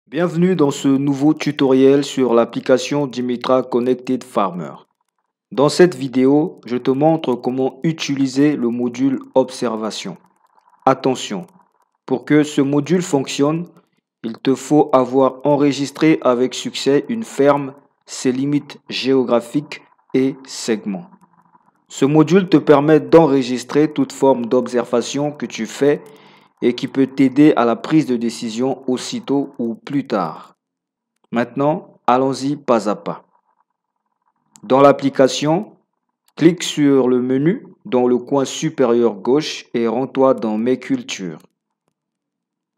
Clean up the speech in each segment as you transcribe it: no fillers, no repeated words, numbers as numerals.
Bienvenue dans ce nouveau tutoriel sur l'application Dimitra Connected Farmer. Dans cette vidéo, je te montre comment utiliser le module Observation. Attention, pour que ce module fonctionne, il te faut avoir enregistré avec succès une ferme, ses limites géographiques et segments. Ce module te permet d'enregistrer toute forme d'observation que tu fais et qui peut t'aider à la prise de décision aussitôt ou plus tard. Maintenant, allons-y pas à pas. Dans l'application, clique sur le menu dans le coin supérieur gauche et rends-toi dans Mes cultures.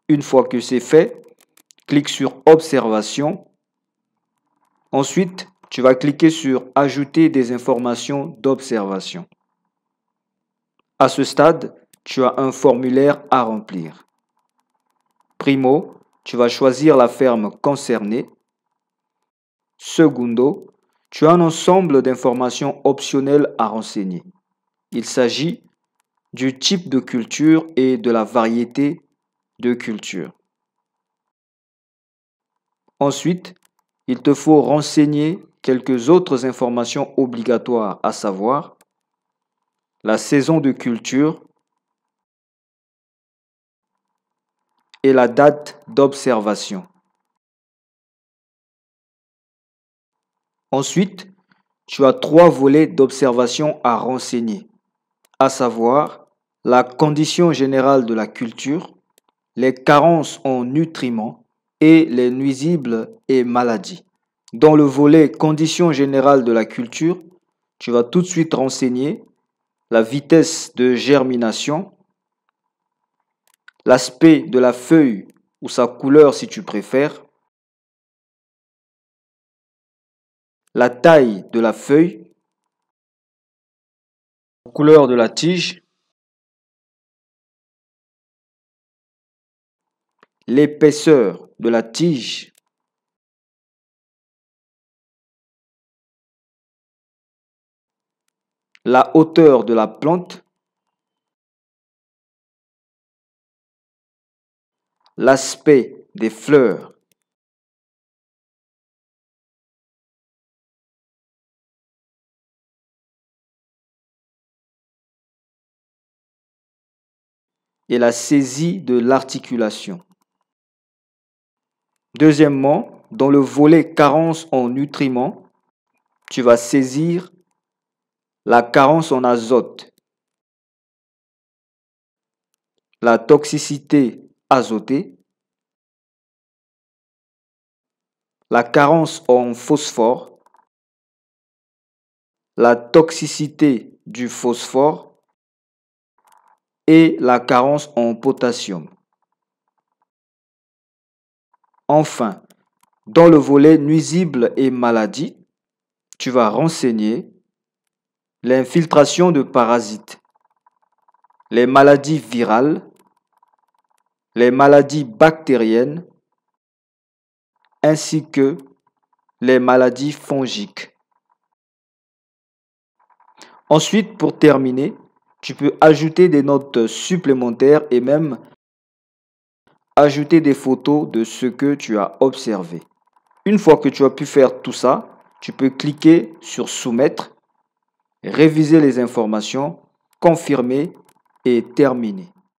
Une fois que c'est fait, clique sur Observation. Ensuite, tu vas cliquer sur Ajouter des informations d'observation. À ce stade, tu as un formulaire à remplir. Primo, tu vas choisir la ferme concernée. Secundo, tu as un ensemble d'informations optionnelles à renseigner. Il s'agit du type de culture et de la variété de culture. Ensuite, il te faut renseigner quelques autres informations obligatoires, à savoir la saison de culture et la date d'observation. Ensuite, tu as 3 volets d'observation à renseigner, à savoir la condition générale de la culture, les carences en nutriments et les nuisibles et maladies. Dans le volet conditions générales de la culture, tu vas tout de suite renseigner la vitesse de germination, l'aspect de la feuille ou sa couleur si tu préfères, la taille de la feuille, la couleur de la tige, l'épaisseur de la tige, la hauteur de la plante, l'aspect des fleurs, et la saisie de l'articulation. Deuxièmement, dans le volet carence en nutriments, tu vas saisir la carence en azote, la toxicité azotée, la carence en phosphore, la toxicité du phosphore et la carence en potassium. Enfin, dans le volet nuisibles et maladies, tu vas renseigner l'infiltration de parasites, les maladies virales, les maladies bactériennes, ainsi que les maladies fongiques. Ensuite, pour terminer, tu peux ajouter des notes supplémentaires et même ajouter des photos de ce que tu as observé. Une fois que tu as pu faire tout ça, tu peux cliquer sur Soumettre, réviser les informations, confirmer et terminer.